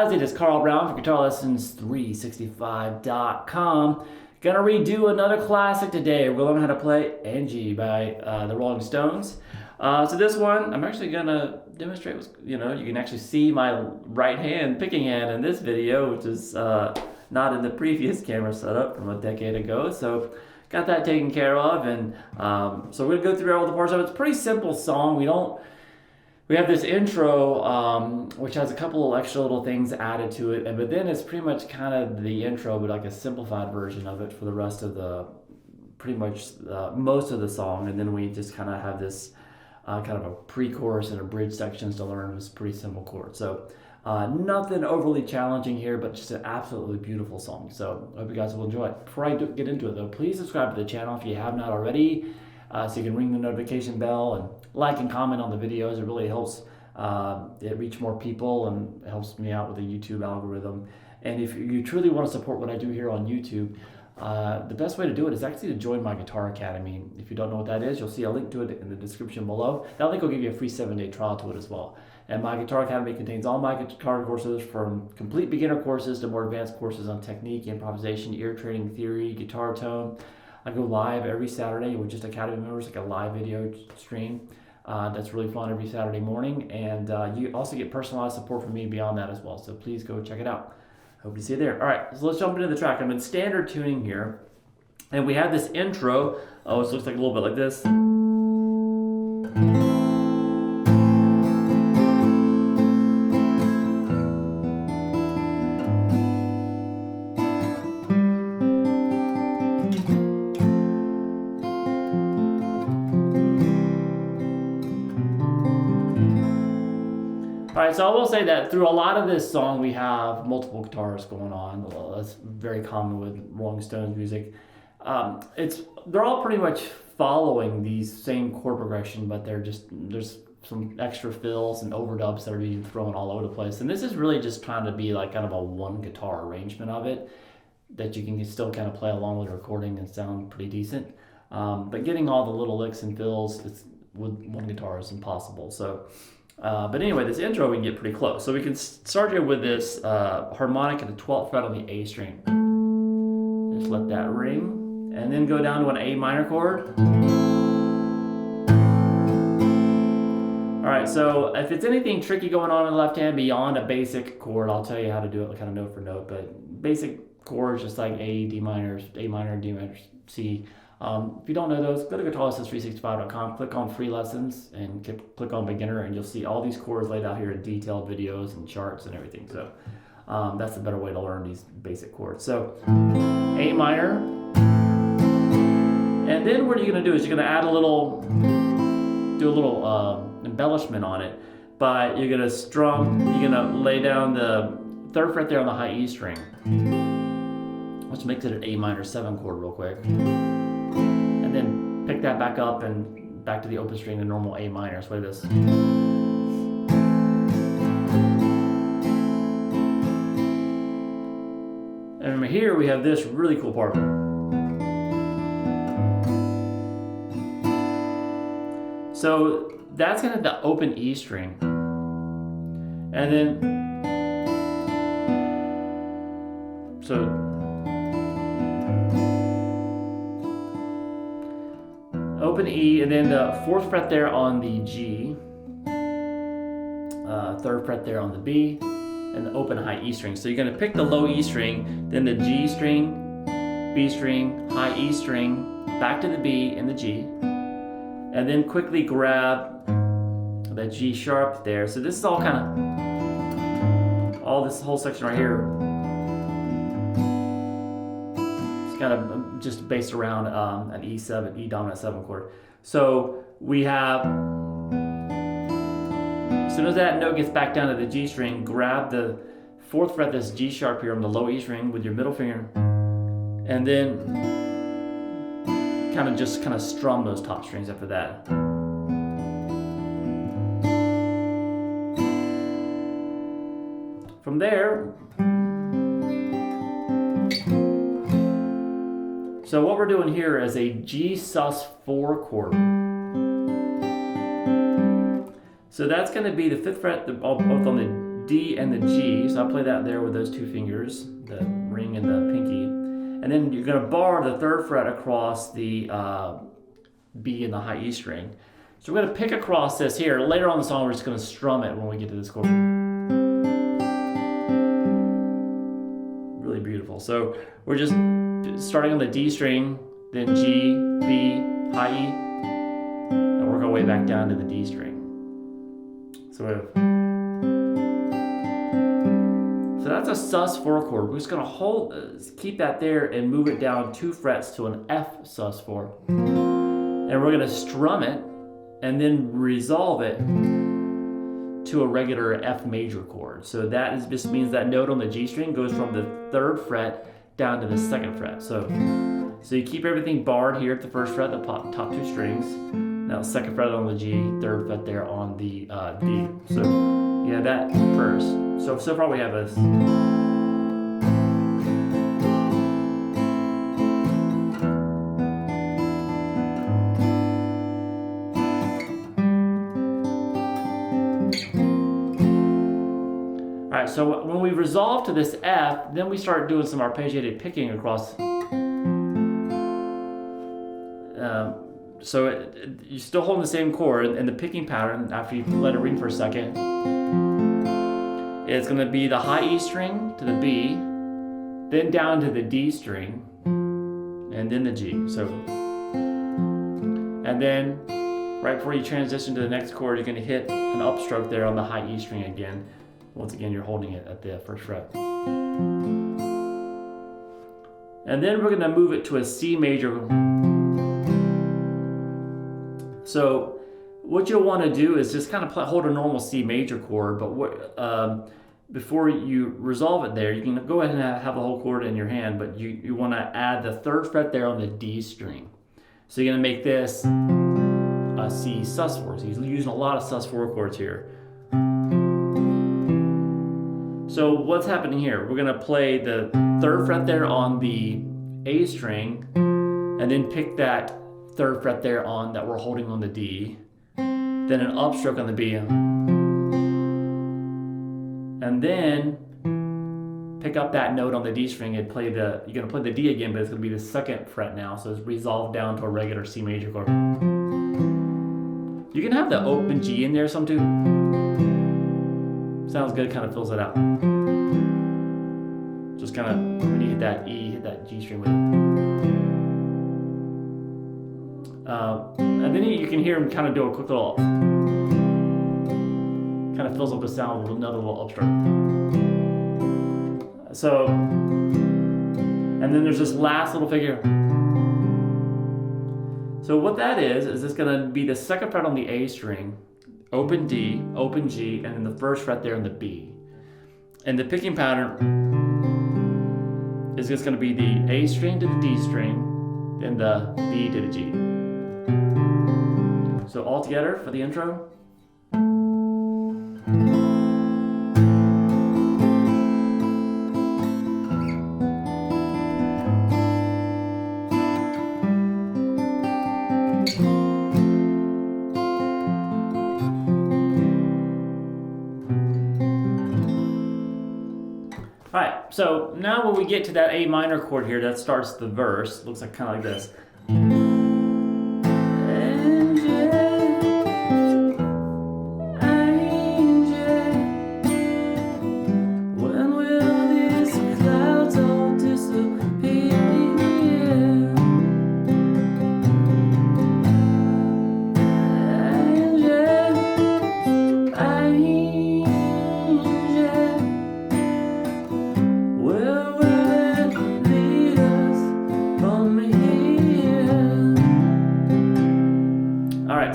guys, it is Carl Brown for GuitarLessons365.com. Gonna redo another classic today. We're gonna learn how to play Angie by the Rolling Stones. So this one, I'm actually gonna demonstrate, you can actually see my right hand, picking hand in this video, which is not in the previous camera setup from a decade ago. So got that taken care of, and so we're gonna go through all the parts of it. It's a pretty simple song. We have this intro, which has a couple of extra little things added to it, but then it's pretty much kind of the intro, but like a simplified version of it for the rest of the, pretty much most of the song. And then we just kind of have this kind of a pre-chorus and a bridge sections to learn. It's pretty simple chords. So nothing overly challenging here, but just an absolutely beautiful song. So I hope you guys will enjoy it. Before I get into it though, please subscribe to the channel if you have not already, so you can ring the notification bell and like and comment on the videos. It really helps it reach more people and helps me out with the YouTube algorithm. And if you truly want to support what I do here on YouTube, the best way to do it is actually to join my Guitar Academy. If you don't know what that is, you'll see a link to it in the description below. That link will give you a free 7-day trial to it as well. And my Guitar Academy contains all my guitar courses, from complete beginner courses to more advanced courses on technique, improvisation, ear training, theory, guitar tone. I go live every Saturday with just Academy members, like a live video stream. That's really fun every Saturday morning. And you also get personalized support from me beyond that as well. So please go check it out. Hope you see you there. All right, so let's jump into the track. I'm in standard tuning here. And we have this intro, which looks like a little bit like this. All right, so I will say that through a lot of this song, we have multiple guitars going on. Well, that's very common with Rolling Stones music. They're all pretty much following these same chord progression, but there's some extra fills and overdubs that are being thrown all over the place. And this is really just trying to be like kind of a one guitar arrangement of it that you can still kind of play along with the recording and sound pretty decent. But getting all the little licks and fills with one guitar is impossible. So. But anyway, this intro we can get pretty close. So we can start here with this harmonic at the 12th fret on the A string. Just let that ring, and then go down to an A minor chord. All right, so if it's anything tricky going on in the left hand beyond a basic chord, I'll tell you how to do it kind of note for note, but basic chords just like A, D minor, D minor, C. If you don't know those, go to guitarlessons365.com, click on free lessons, and click on beginner, and you'll see all these chords laid out here in detailed videos and charts and everything. So that's the better way to learn these basic chords. So A minor, and then what you're going to do is you're going to add do a little embellishment on it, but you're going to you're going to lay down the 3rd fret there on the high E string, which makes it an A minor 7 chord real quick. And then pick that back up and back to the open string, the normal A minor. So play this. And here we have this really cool part. So that's kind of the open E string. And then, open E, and then the 4th fret there on the G, 3rd fret there on the B, and the open high E string. So you're going to pick the low E string, then the G string, B string, high E string, back to the B and the G, and then quickly grab the G sharp there. So this is all this whole section right here, kind of just based around an E dominant 7 chord. So we have, as soon as that note gets back down to the G string, grab the 4th fret, this G sharp here on the low E string with your middle finger, and then kind of strum those top strings after that. From there, so what we're doing here is a G sus4 chord. So that's going to be the 5th fret, both on the D and the G, so I play that there with those two fingers, the ring and the pinky. And then you're going to bar the 3rd fret across the B and the high E string. So we're going to pick across this here. Later on in the song, we're just going to strum it when we get to this chord. Really beautiful. So we're just starting on the D string, then G, B, high E, and work our way back down to the D string. So that's a sus4 chord. We're just going to keep that there and move it down 2 frets to an F sus4. And we're going to strum it and then resolve it to a regular F major chord. So that just means that note on the G string goes from the 3rd fret down to the 2nd fret. So you keep everything barred here at the 1st fret, the top 2 strings. Now 2nd fret on the G, 3rd fret there on the D. So yeah, that first. So far we have this. Alright, so when we resolve to this F, then we start doing some arpeggiated picking across. You're still holding the same chord, and the picking pattern, after you let it ring for a second, it's going to be the high E string to the B, then down to the D string, and then the G. And then right before you transition to the next chord, you're going to hit an upstroke there on the high E string again. Once again, you're holding it at the 1st fret. And then we're going to move it to a C major. So what you'll want to do is just kind of hold a normal C major chord, but before you resolve it there, you can go ahead and have the whole chord in your hand, but you want to add the 3rd fret there on the D string. So you're going to make this a C sus4. So he's using a lot of sus4 chords here. So what's happening here? We're going to play the 3rd fret there on the A string, and then pick that 3rd fret there on that we're holding on the D, then an upstroke on the B, and then pick up that note on the D string and play you're going to play the D again, but it's going to be the 2nd fret now, so it's resolved down to a regular C major chord. You can have the open G in there some too. Sounds good, kind of fills it out. Just kind of, when you hit that E, hit that G string with it. And then you can hear him kind of do a quick little, kind of fills up the sound with another little upstroke. So, and then there's this last little figure. So what that is it's going to be the 2nd fret on the A string, open D, open G, and then the 1st fret there on the B. And the picking pattern is just going to be the A string to the D string, then the B to the G. So all together for the intro. Alright, so now when we get to that A minor chord here, that starts the verse, looks like kind of like this.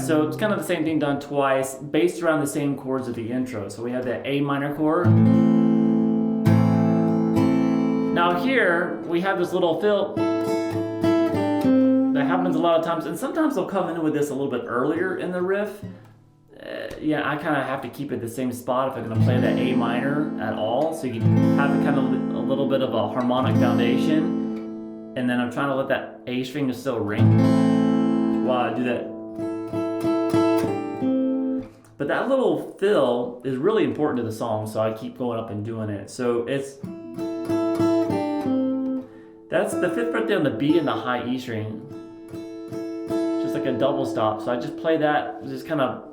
So it's kind of the same thing done twice, based around the same chords of the intro. So we have the A minor chord. Now here, we have this little fill that happens a lot of times, and sometimes they'll come in with this a little bit earlier in the riff. Yeah, I kind of have to keep it the same spot if I'm going to play that A minor at all, so you can have it kind of a little bit of a harmonic foundation, and then I'm trying to let that A string still ring while I do that. But that little fill is really important to the song, so I keep going up and doing it. So that's the 5th fret there on the B and the high E string, just like a double stop. So I just play that, just kind of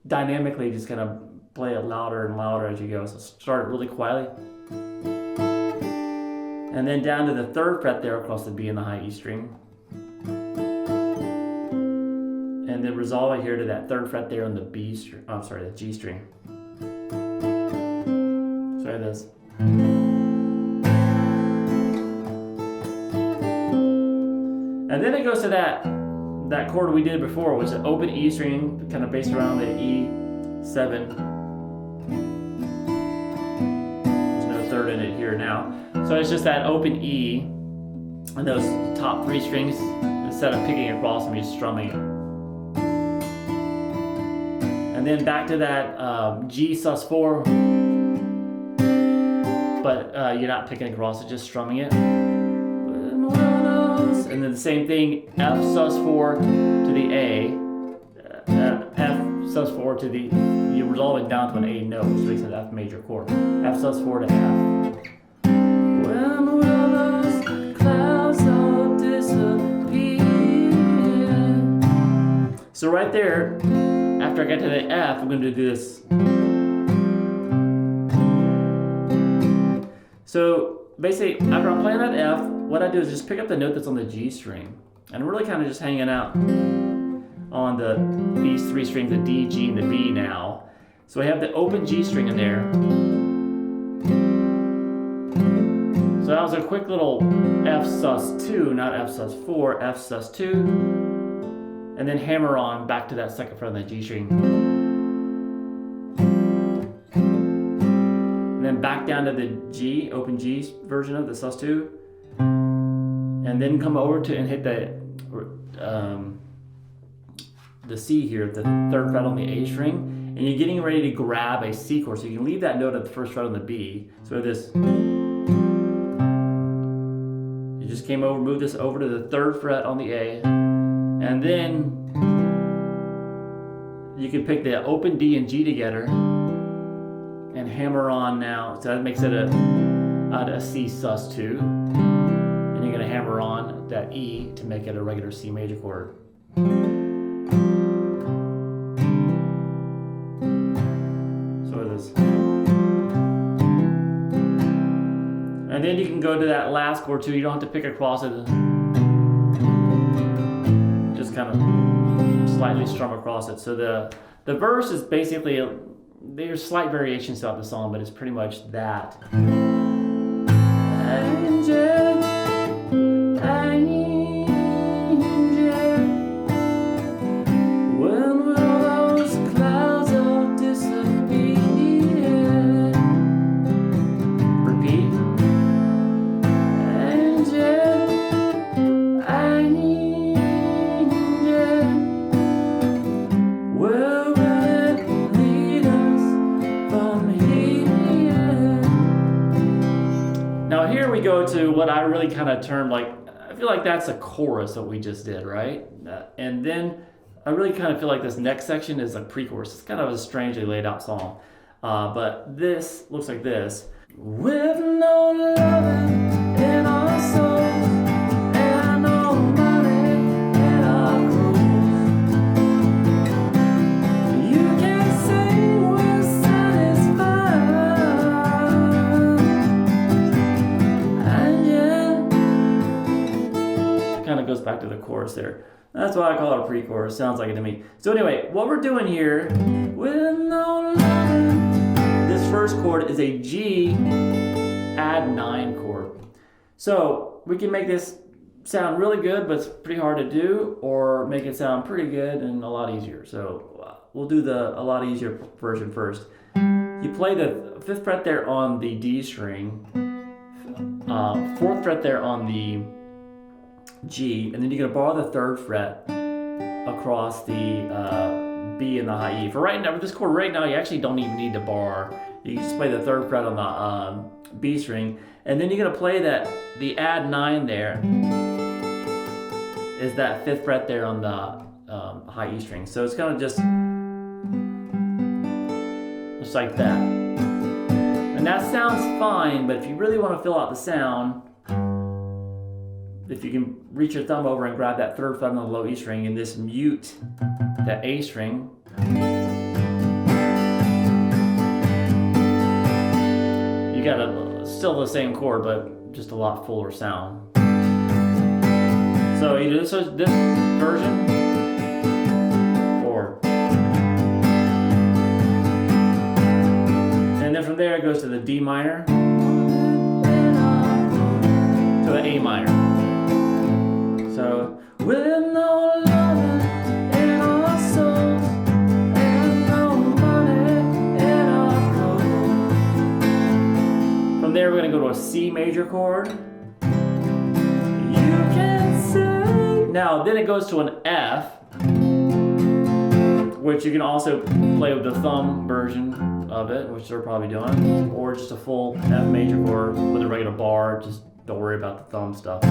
dynamically, just kind of play it louder and louder as you go. So start it really quietly. And then down to the 3rd fret there across the B and the high E string. And then resolve it here to that 3rd fret there on the B string, I'm sorry, the G string. Sorry, this. And then it goes to that chord we did before, which is an open E string, kind of based around the E7. There's no 3rd in it here now. So it's just that open E and those top 3 strings, instead of picking across them, you're just strumming it. And then back to that G sus4, but you're not picking across it, just strumming it. And then the same thing, F sus4 to the A, F sus4 to the, you're resolving down to an A note, which makes it an F major chord. F sus4 to F. When will those clouds all disappear? So right there, after I get to the F, I'm going to do this. So basically, after I'm playing that F, what I do is just pick up the note that's on the G string. And I'm really kind of just hanging out on these 3 strings, the D, G, and the B now. So I have the open G string in there. So that was a quick little F sus2, not F sus4, F sus2. And then hammer on back to that 2nd fret on the G string. And then back down to the G, open G version of the sus2. And then come over to and hit the C here, the 3rd fret on the A string. And you're getting ready to grab a C chord. So you can leave that note at the 1st fret on the B. So this, you just came over, moved this over to the 3rd fret on the A. And then you can pick the open D and G together and hammer on now. So that makes it a C sus2. And you're going to hammer on that E to make it a regular C major chord. So it is. And then you can go to that last chord too. You don't have to pick across it. Just kind of slightly strum across it. So the verse is basically, there's slight variations throughout the song, but it's pretty much that. We go to what I really kind of term, like, I feel like that's a chorus that we just did, right? And then I really kind of feel like this next section is a pre-chorus. It's kind of a strangely laid out song. But this looks like this. With no loving in our souls and no money in our clothes, you can sing we're satisfied. Kind of goes back to the chorus there. That's why I call it a pre-chorus. Sounds like it to me. So anyway, what we're doing here, with no loving, this first chord is a G add 9 chord. So we can make this sound really good, but it's pretty hard to do, or make it sound pretty good and a lot easier. So we'll do a lot easier version first. You play the 5th fret there on the D string, 4th fret there on the G, and then you're going to borrow the 3rd fret across the B and the high E. For right now, with this chord right now, you actually don't even need to bar. You can just play the 3rd fret on the B string, and then you're going to play the add 9 there is that 5th fret there on the high E string. So it's kind of just just like that. And that sounds fine, but if you really want to fill out the sound, if you can reach your thumb over and grab that third fret on the low E string and just mute that A string. You got still the same chord, but just a lot fuller sound. So you do this version, or, and then from there it goes to the D minor, to the A minor. So, with no love in our souls and no money in our clothes. From there we're going to go to a C major chord. You can say. Now, then it goes to an F, which you can also play with the thumb version of it, which they're probably doing, or just a full F major chord with a regular bar. Just don't worry about the thumb stuff.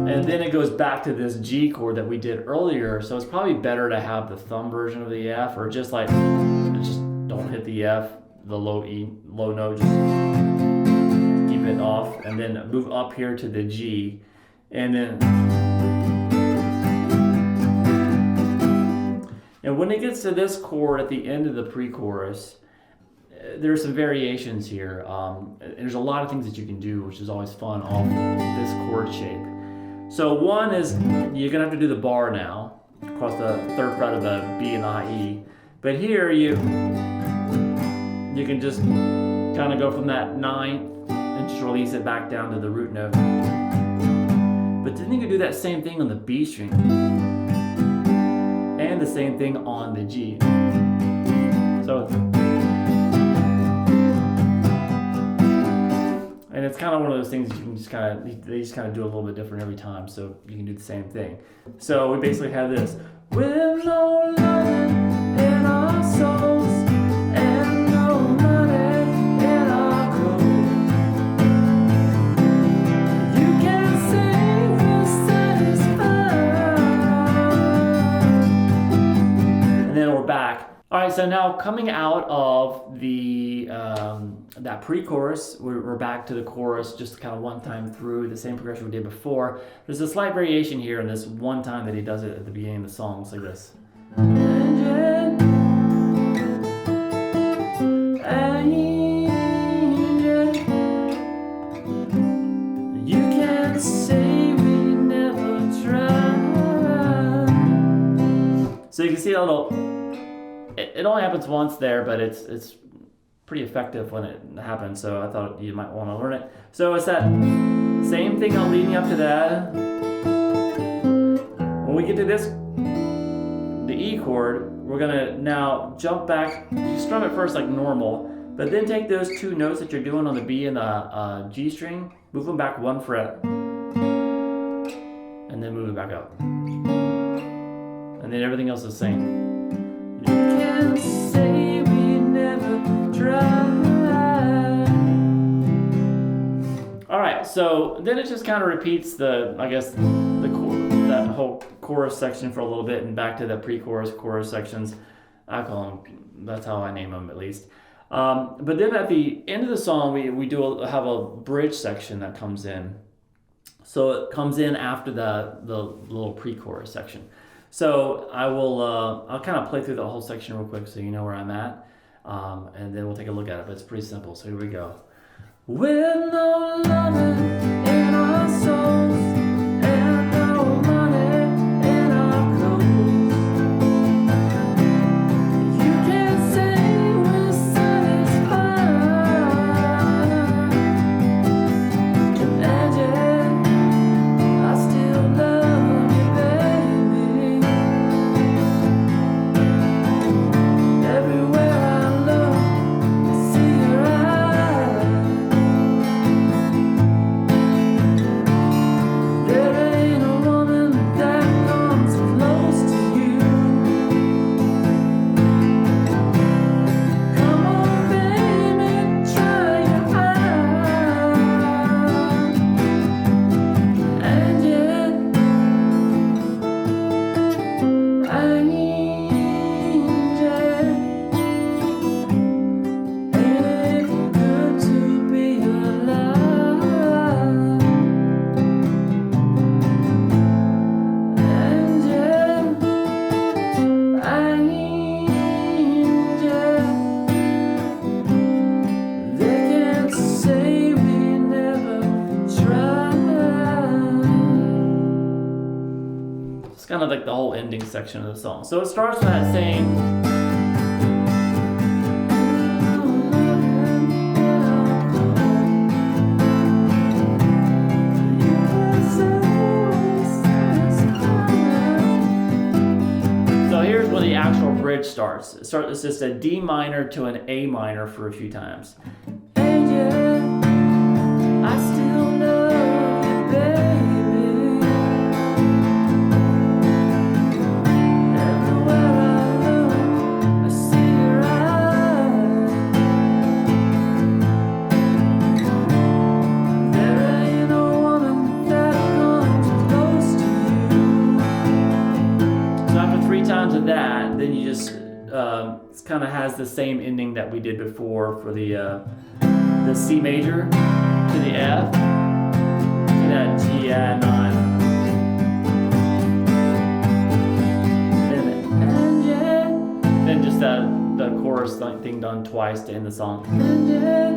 And then it goes back to this G chord that we did earlier, so it's probably better to have the thumb version of the F, or just don't hit the F, the low note, just keep it off, and then move up here to the G, and then, and when it gets to this chord at the end of the pre-chorus, there's some variations here. There's a lot of things that you can do, which is always fun off this chord shape. So one is, you're gonna have to do the bar now, across the third fret of the B and the high E. But here you can just kind of go from that ninth and just release it back down to the root note. But then you can do that same thing on the B string. And the same thing on the G. So and it's kind of one of those things you can they just kind of do a little bit different every time, so you can do the same thing. So we basically have this. With no love in our souls and no money in our clothes, you can say we're satisfied. And then we're back. All right, so now coming out of the that pre-chorus, we're back to the chorus, just kind of one time through the same progression we did before. There's a slight variation here in this one time that he does it at the beginning of the song. It's like this. You can't say we never tried. So you can see a little. It only happens once there, but it's pretty effective when it happens, so I thought you might want to learn it. So it's that same thing leading up to that. When we get to this, the E chord, we're gonna now jump back. You strum it first like normal, but then take those two notes that you're doing on the B and the G string, move them back one fret, and then move it back up. And then everything else is the same. Say we never tried. All right, so then it just kind of repeats that whole chorus section for a little bit, and back to the pre-chorus, chorus sections. I call them, that's how I name them at least. But then at the end of the song, we have a bridge section that comes in. So it comes in after the little pre-chorus section. So I'll kind of play through the whole section real quick so you know where I'm at, and then we'll take a look at it, but it's pretty simple, so here we go. With no love in our souls and no money in our clothes, you can say we're satisfied. Angie, I still love you, baby. Everywhere I look, I see your eyes. kind of like the whole ending section of the song. So it starts with that same. Here's where the actual bridge starts. It's just a D minor to an A minor for a few times. And yeah, I still love you, baby. Everywhere I look, I see your eyes. There ain't no woman that comes close to you. So after 3 times of that, then you just it kind of has the same ending that we did before for the C major to the F to that G add 9. And yeah, then just the chorus thing done twice to end the song. And yeah,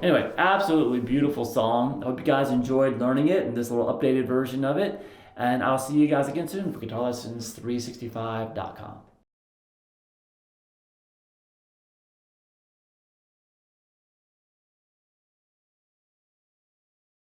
anyway, absolutely beautiful song. I hope you guys enjoyed learning it and this little updated version of it. And I'll see you guys again soon for guitarlessons365.com.